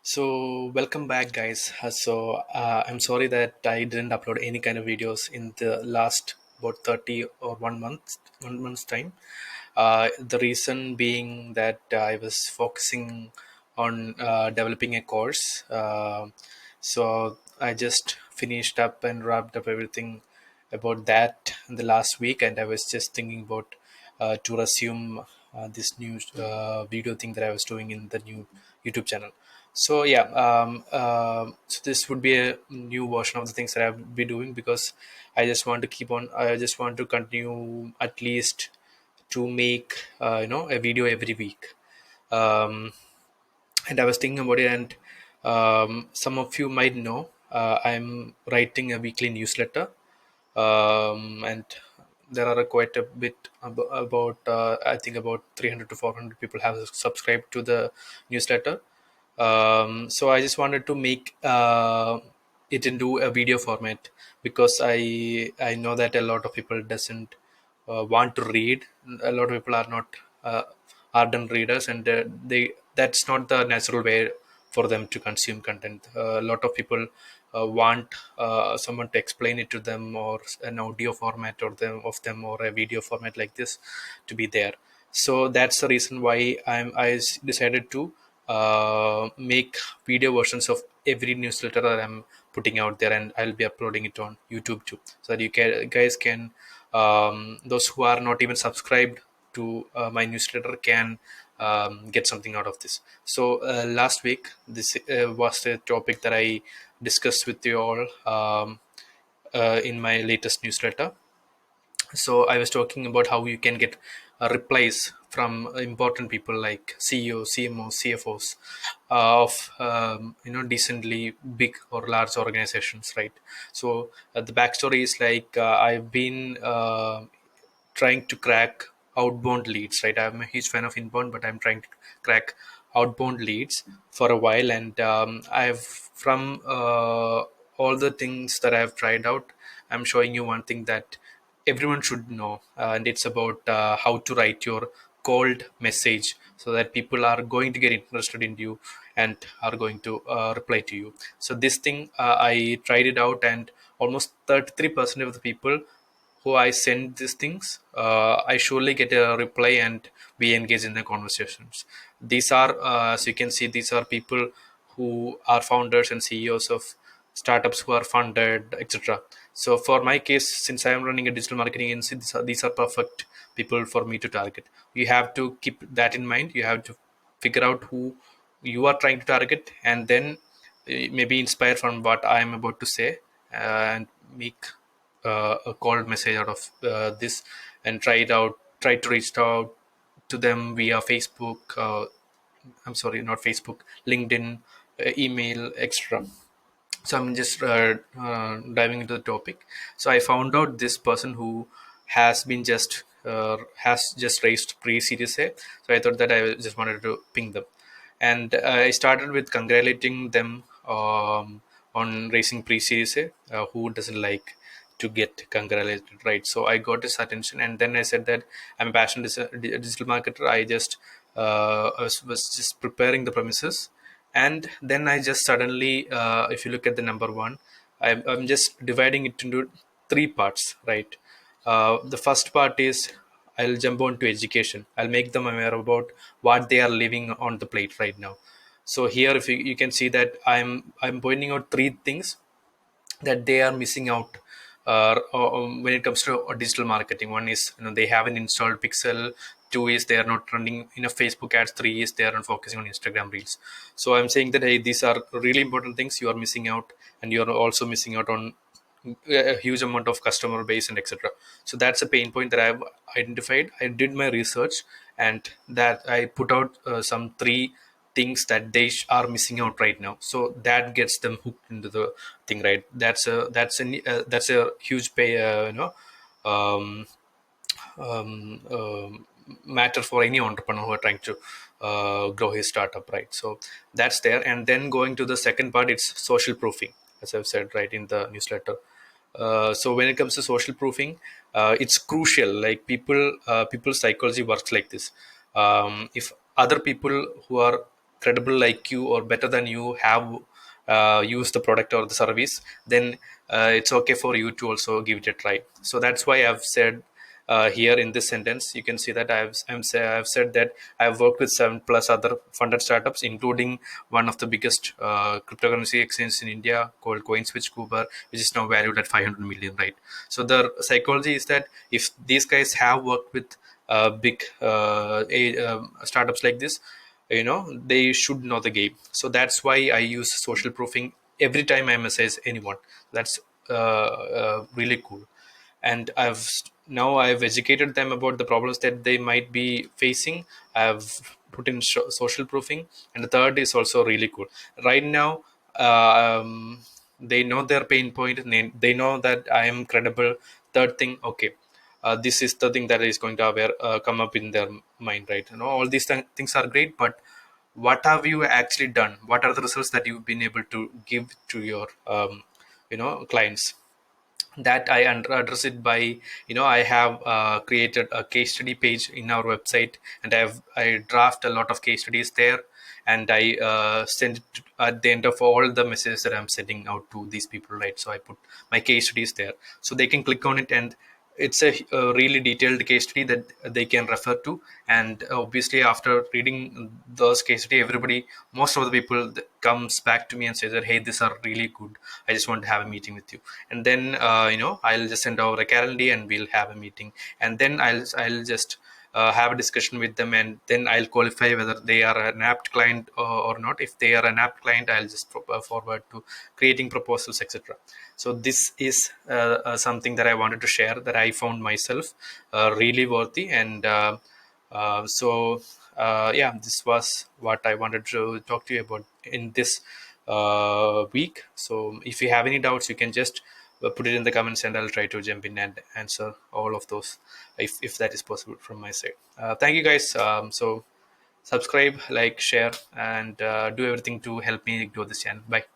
So, welcome back, guys. I'm sorry that I didn't upload any kind of videos in the last about 30 or 1 month's time. The reason being that I was focusing on developing a course. So, I just finished up and wrapped up everything about that in the last week, and I was just thinking about to resume this new video thing that I was doing in the new YouTube channel. So yeah, so this would be a new version of the things that I'll be doing because I just want to keep on. I just want to continue at least to make a video every week. Um, and I was thinking about it, and some of you might know I'm writing a weekly newsletter, and there are quite a bit about I think about 300 to 400 people have subscribed to the newsletter. So I just wanted to make it into a video format because I know that a lot of people doesn't want to read. A lot of people are not ardent readers, and they that's not the natural way for them to consume content. A lot of people want someone to explain it to them, or an audio format of them or a video format like this to be there. So that's the reason why decided to make video versions of every newsletter that I'm putting out there, and I'll be uploading it on YouTube too, so that guys can, those who are not even subscribed to my newsletter can get something out of this. So last week, this was a topic that I discussed with you all in my latest newsletter. So I was talking about how you can get replies from important people like CEOs, CMOs, CFOs of decently big or large organizations, right? So the backstory is like I've been trying to crack outbound leads, right? I'm a huge fan of inbound, but I'm trying to crack outbound leads for a while, and I've from all the things that I've tried out, I'm showing you one thing that everyone should know, and it's about how to write your cold message so that people are going to get interested in you and are going to reply to you. So this thing, I tried it out, and almost 33% of the people who I send these things, I surely get a reply and we engage in the conversations. These are, as you can see, these are people who are founders and CEOs of startups who are funded, etc. So for my case, since I am running a digital marketing agency, these are perfect people for me to target. You have to keep that in mind. You have to figure out who you are trying to target, and then maybe inspire from what I am about to say, and make a cold message out of this, and try to reach out to them via Facebook, I'm sorry, not Facebook, LinkedIn, email, etc. So I'm just diving into the topic. So I found out this person who has just raised pre-series A. So I thought that I just wanted to ping them, and I started with congratulating them on raising pre-series A. Who doesn't like to get congratulated, right? So I got his attention, and then I said that I'm a passionate digital marketer. I just was just preparing the premises, and then I just suddenly, if you look at the number one, I'm just dividing it into three parts, right? The first part is I'll jump on to education. I'll make them aware about what they are living on the plate right now. So here, if you can see that I'm pointing out three things that they are missing out when it comes to digital marketing. One is, they haven't installed Pixel. Two is they are not running enough Facebook ads. Three is they are not focusing on Instagram reels. So I'm saying that, hey, these are really important things you are missing out, and you are also missing out on a huge amount of customer base and etc. So that's a pain point that I've identified. I did my research, and that I put out some three things that they are missing out right now, so that gets them hooked into the thing, right? That's a huge pay, um, matter for any entrepreneur who are trying to grow his startup, right? So that's there. And then going to the second part, it's social proofing, as I've said right in the newsletter. So when it comes to social proofing, it's crucial. Like people's psychology works like this. If other people who are credible like you or better than you have used the product or the service, then it's okay for you to also give it a try. So that's why I've said here in this sentence, you can see that I've said that I've worked with 7+ other funded startups, including one of the biggest cryptocurrency exchanges in India called CoinSwitch Cooper, which is now valued at 500 million, right? So the psychology is that if these guys have worked with big startups like this, they should know the game. So that's why I use social proofing every time I message anyone. That's really cool. And I've educated them about the problems that they might be facing. I've put in social proofing. And the third is also really cool. Right now, they know their pain point, and they know that I am credible. Third thing, okay, this is the thing that is going to come up in their mind, right? All these things are great, but what have you actually done? What are the results that you've been able to give to your clients? That I address it by, I have created a case study page in our website, and I draft a lot of case studies there, and I send it at the end of all the messages that I'm sending out to these people, right? So I put my case studies there, so they can click on it, and it's a really detailed case study that they can refer to. And obviously, after reading those case study, most of the people comes back to me and says that, hey, these are really good, I just want to have a meeting with you. And then I'll just send over a calendar and we'll have a meeting, and then I'll just have a discussion with them, and then I'll qualify whether they are an apt client or not. If they are an apt client, I'll just forward to creating proposals, etc. So this is something that I wanted to share, that I found myself really worthy. And yeah, this was what I wanted to talk to you about in this week. So if you have any doubts, you can just put it in the comments, and I'll try to jump in and answer all of those, if that is possible from my side. Thank you guys. So subscribe, like, share, and do everything to help me grow this channel. Bye.